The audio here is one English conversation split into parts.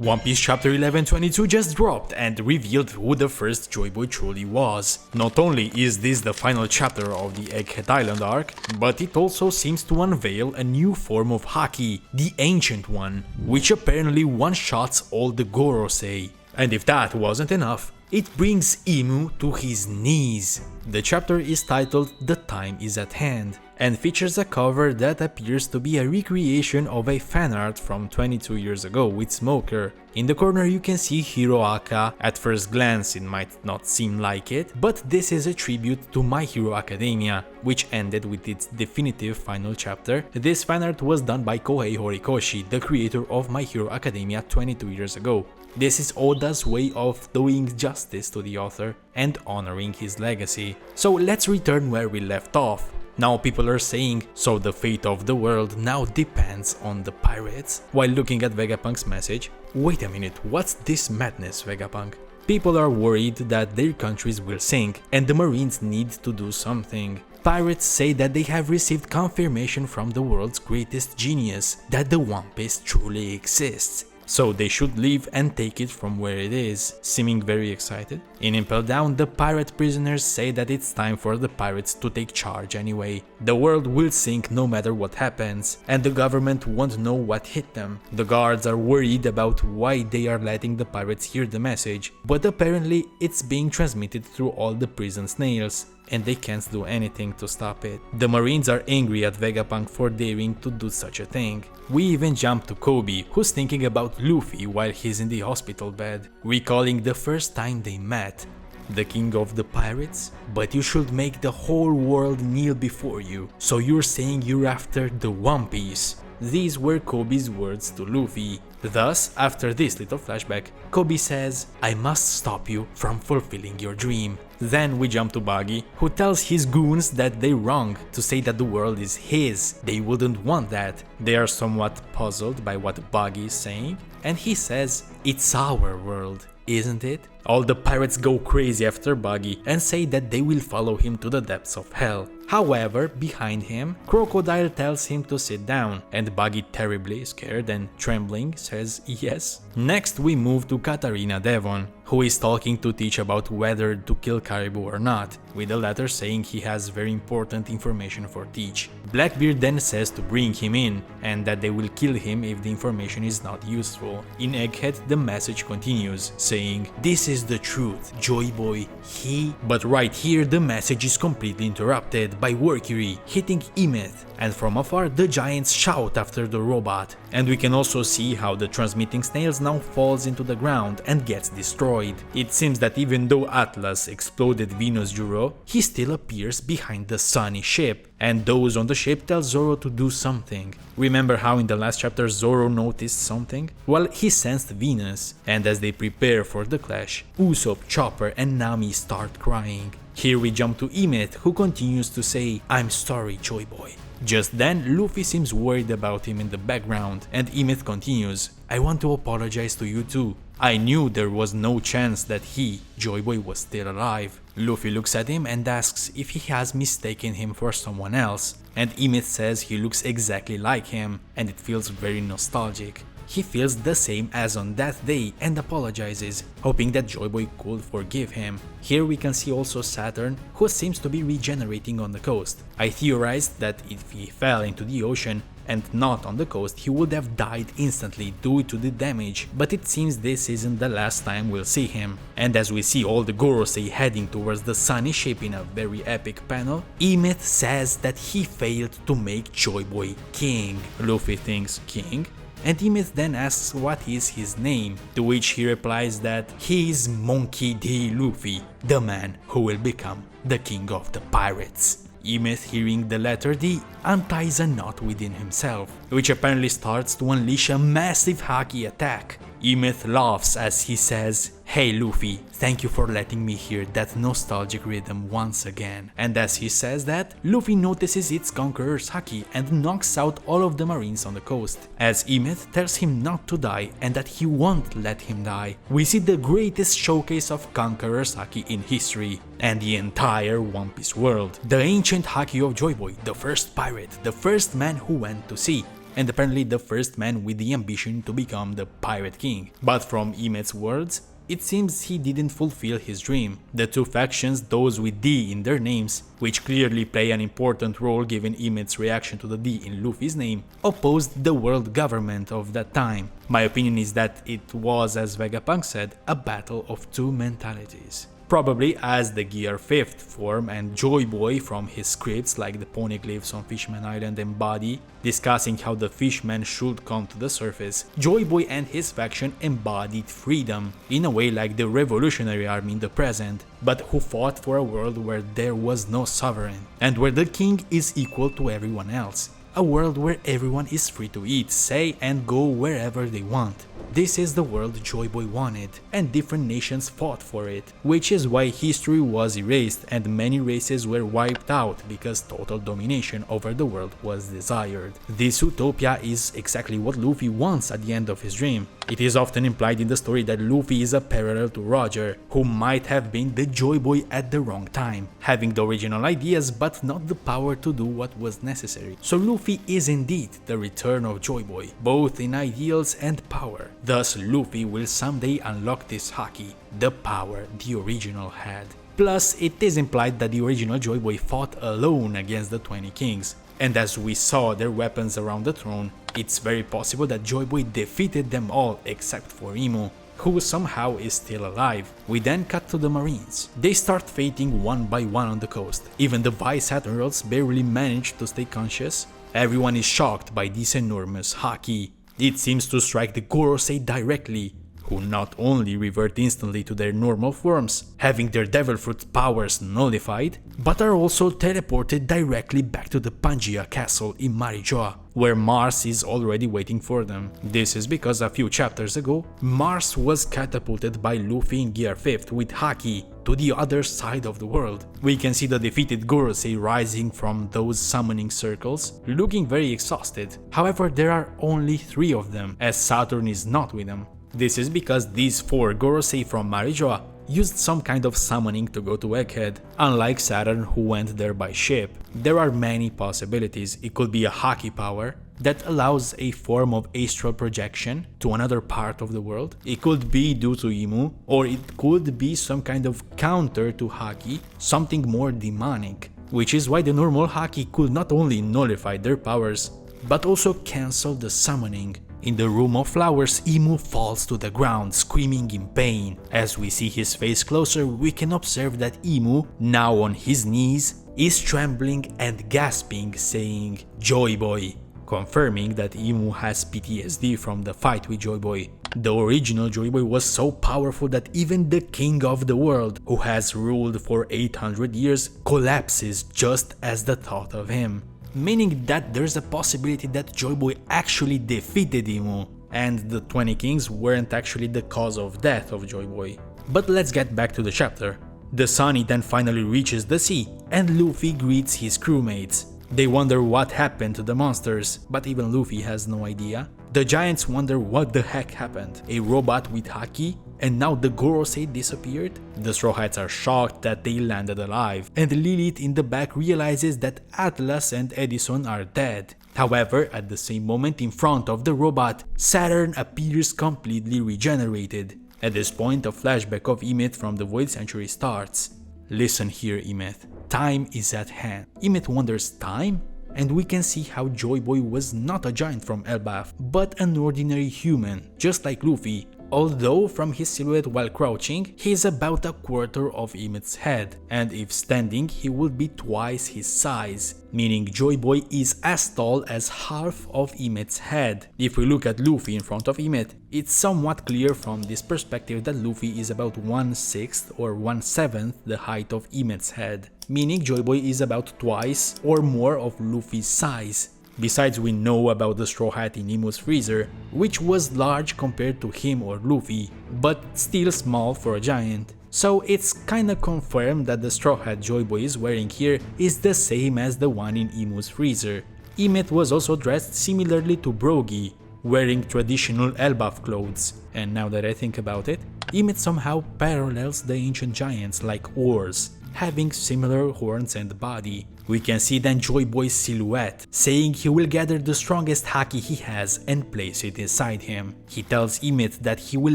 One Piece Chapter 1122 just dropped and revealed who the first JoyBoy truly was. Not only is this the final chapter of the Egghead Island arc, but it also seems to unveil a new form of haki, the Ancient One, which apparently one-shots all the Gorosei. And if that wasn't enough, it brings Emu to his knees. The chapter is titled The Time Is at Hand and features a cover that appears to be a recreation of a fanart from 22 years ago with Smoker. In the corner you can see Hiroaka. At first glance it might not seem like it, but this is a tribute to My Hero Academia, which ended with its definitive final chapter. This fanart was done by Kohei Horikoshi, the creator of My Hero Academia 22 years ago. This is Oda's way of doing justice to the author and honoring his legacy. So let's return where we left off. Now people are saying, so the fate of the world now depends on the pirates? While looking at Vegapunk's message, wait a minute, what's this madness, Vegapunk? People are worried that their countries will sink and the Marines need to do something. Pirates say that they have received confirmation from the world's greatest genius that the One Piece truly exists. So they should leave and take it from where it is, seeming very excited. In Impel Down, the pirate prisoners say that it's time for the pirates to take charge anyway. The world will sink no matter what happens, and the government won't know what hit them. The guards are worried about why they are letting the pirates hear the message, but apparently it's being transmitted through all the prison snails, and they can't do anything to stop it. The Marines are angry at Vegapunk for daring to do such a thing. We even jump to Coby, who's thinking about Luffy while he's in the hospital bed, recalling the first time they met. The king of the pirates? But you should make the whole world kneel before you, so you're saying you're after the One Piece. These were Coby's words to Luffy. Thus, after this little flashback, Coby says, I must stop you from fulfilling your dream. Then we jump to Buggy, who tells his goons that they're wrong to say that the world is his. They wouldn't want that. They are somewhat puzzled by what Buggy is saying, and he says, it's our world, isn't it? All the pirates go crazy after Buggy and say that they will follow him to the depths of hell. However, behind him, Crocodile tells him to sit down, and Buggy, terribly scared and trembling, says yes. Next we move to Katarina Devon, who is talking to Teach about whether to kill Caribou or not, with the latter saying he has very important information for Teach. Blackbeard then says to bring him in, and that they will kill him if the information is not useful. In Egghead, the message continues, saying, this is the truth, JoyBoy, he... But right here the message is completely interrupted by Mercury hitting Emeth, and from afar the giants shout after the robot. And we can also see how the transmitting snails now falls into the ground and gets destroyed. It seems that even though Atlas exploded Venus Juro, he still appears behind the Sunny ship, and those on the ship tell Zoro to do something. Remember how in the last chapter Zoro noticed something? Well, he sensed Venus, and as they prepare for the clash, Usopp, Chopper and Nami start crying. Here we jump to Emeth, who continues to say, I'm sorry, JoyBoy. Just then, Luffy seems worried about him in the background, and Emeth continues, I want to apologize to you too. I knew there was no chance that he, JoyBoy, was still alive. Luffy looks at him and asks if he has mistaken him for someone else, and Emeth says he looks exactly like him, and it feels very nostalgic. He feels the same as on that day and apologizes, hoping that JoyBoy could forgive him. Here we can see also Saturn, who seems to be regenerating on the coast. I theorized that if he fell into the ocean and not on the coast, he would have died instantly due to the damage, but it seems this isn't the last time we'll see him. And as we see all the Gorosei heading towards the Sunny ship in a very epic panel, Emeth says that he failed to make JoyBoy king. Luffy thinks king? And Emeth then asks what is his name, to which he replies that he is Monkey D. Luffy, the man who will become the king of the pirates. Emeth, hearing the letter D, unties a knot within himself, which apparently starts to unleash a massive haki attack. Emeth laughs as he says, hey Luffy, thank you for letting me hear that nostalgic rhythm once again. And as he says that, Luffy notices its Conqueror's haki and knocks out all of the Marines on the coast, as Emeth tells him not to die and that he won't let him die. We see the greatest showcase of Conqueror's haki in history, and the entire One Piece world. The ancient haki of JoyBoy, the first pirate, the first man who went to sea. and apparently the first man with the ambition to become the Pirate King. But from Emeth's words, it seems he didn't fulfill his dream. The two factions, those with D in their names, which clearly play an important role given Emeth's reaction to the D in Luffy's name, opposed the world government of that time. My opinion is that it was, as Vegapunk said, a battle of two mentalities. Probably as the Gear 5th form and JoyBoy from his scripts like the poneglyphs on Fishman Island embody, discussing how the fishmen should come to the surface, JoyBoy and his faction embodied freedom, in a way like the Revolutionary Army in the present, but who fought for a world where there was no sovereign, and where the king is equal to everyone else. A world where everyone is free to eat, say and go wherever they want. This is the world JoyBoy wanted, and different nations fought for it, which is why history was erased and many races were wiped out because total domination over the world was desired. This utopia is exactly what Luffy wants at the end of his dream. It is often implied in the story that Luffy is a parallel to Roger, who might have been the JoyBoy at the wrong time, having the original ideas but not the power to do what was necessary. So Luffy is indeed the return of JoyBoy, both in ideals and power. Thus Luffy will someday unlock this haki, the power the original had. Plus, it is implied that the original JoyBoy fought alone against the 20 kings, and as we saw their weapons around the throne, it's very possible that JoyBoy defeated them all except for Emu, who somehow is still alive. We then cut to the Marines. They start fainting one by one on the coast. Even the Vice Admirals barely manage to stay conscious. Everyone is shocked by this enormous haki. It seems to strike the Gorosei directly, who not only revert instantly to their normal forms, having their Devil Fruit powers nullified, but are also teleported directly back to the Pangaea castle in Marijoa, where Mars is already waiting for them. This is because a few chapters ago, Mars was catapulted by Luffy in Gear 5th with haki to the other side of the world. We can see the defeated Gorosei rising from those summoning circles, looking very exhausted. However, there are only 3 of them, as Saturn is not with them. This is because these 4 Gorosei from Marijoa used some kind of summoning to go to Egghead, unlike Saturn who went there by ship. There are many possibilities. It could be a haki power that allows a form of astral projection to another part of the world. It could be due to Emu, or it could be some kind of counter to haki, something more demonic, which is why the normal haki could not only nullify their powers, but also cancel the summoning. In the Room of Flowers, Emu falls to the ground, screaming in pain. As we see his face closer, we can observe that Emu, now on his knees, is trembling and gasping, saying JoyBoy, confirming that Emu has PTSD from the fight with JoyBoy. The original JoyBoy was so powerful that even the king of the world, who has ruled for 800 years, collapses just as the thought of him. Meaning that there's a possibility that JoyBoy actually defeated Emu, and the 20 kings weren't actually the cause of death of JoyBoy. But let's get back to the chapter. The Sunny then finally reaches the sea, and Luffy greets his crewmates. They wonder what happened to the monsters, but even Luffy has no idea. The giants wonder what the heck happened. A robot with haki? And now the Gorosei disappeared? The Straw Hats are shocked that they landed alive, and Lilith in the back realizes that Atlas and Edison are dead. However, at the same moment in front of the robot, Saturn appears completely regenerated. At this point, a flashback of Emeth from the Void Century starts. Listen here, Emeth. Time is at hand. Emeth wonders time? And we can see how JoyBoy was not a giant from Elbaf, but an ordinary human, just like Luffy. Although from his silhouette while crouching, he is about a quarter of Emeth's head, and if standing he would be twice his size, meaning JoyBoy is as tall as half of Emeth's head. If we look at Luffy in front of Emeth, it's somewhat clear from this perspective that Luffy is about 1/6 or 1/7 the height of Emeth's head, meaning JoyBoy is about twice or more of Luffy's size. Besides, we know about the Straw Hat in Emu's freezer, which was large compared to him or Luffy, but still small for a giant. So it's kinda confirmed that the Straw Hat JoyBoy is wearing here is the same as the one in Emu's freezer. Emeth was also dressed similarly to Brogy, wearing traditional Elbaf clothes, and now that I think about it, Emeth somehow parallels the ancient giants like Oars, having similar horns and body, We can see then JoyBoy's silhouette, saying he will gather the strongest haki he has and place it inside him. He tells Emeth that he will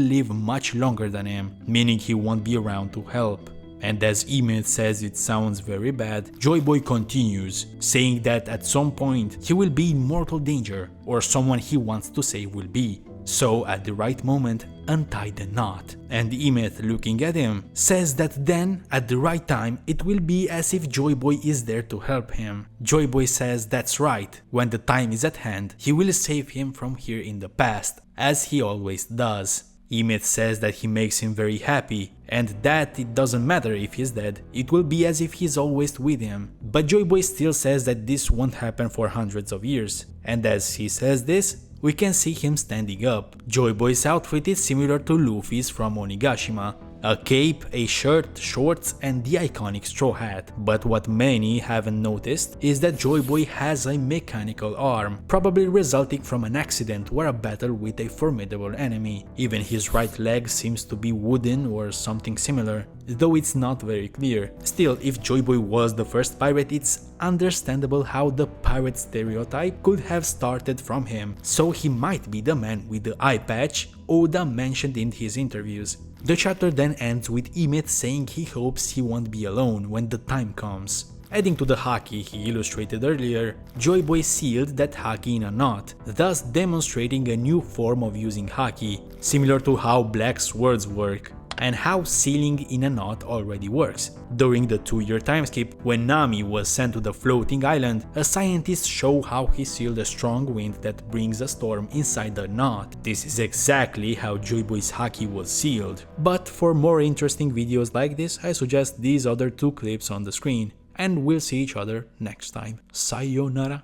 live much longer than him, meaning he won't be around to help. And as Emeth says it sounds very bad, JoyBoy continues, saying that at some point he will be in mortal danger, or someone he wants to save will be. So at the right moment, untie the knot. And Emeth, looking at him, says that then, at the right time, it will be as if JoyBoy is there to help him. JoyBoy says that's right, when the time is at hand, he will save him from here in the past, as he always does. Emeth says that he makes him very happy, and that it doesn't matter if he's dead, it will be as if he's always with him. But JoyBoy still says that this won't happen for hundreds of years, and as he says this, we can see him standing up. JoyBoy's outfit is similar to Luffy's from Onigashima. A cape, a shirt, shorts and the iconic straw hat. But what many haven't noticed is that JoyBoy has a mechanical arm, probably resulting from an accident or a battle with a formidable enemy. Even his right leg seems to be wooden or something similar, though it's not very clear. Still, if JoyBoy was the first pirate, it's understandable how the pirate stereotype could have started from him, so he might be the man with the eye patch Oda mentioned in his interviews. The chapter then ends with Emeth saying he hopes he won't be alone when the time comes. Adding to the haki he illustrated earlier, JoyBoy sealed that haki in a knot, thus demonstrating a new form of using haki, similar to how black swords work, and how sealing in a knot already works. During the 2-year time skip, when Nami was sent to the floating island, a scientist showed how he sealed a strong wind that brings a storm inside the knot. This is exactly how JoyBoy's haki was sealed. But for more interesting videos like this, I suggest these other 2 clips on the screen. And we'll see each other next time. Sayonara.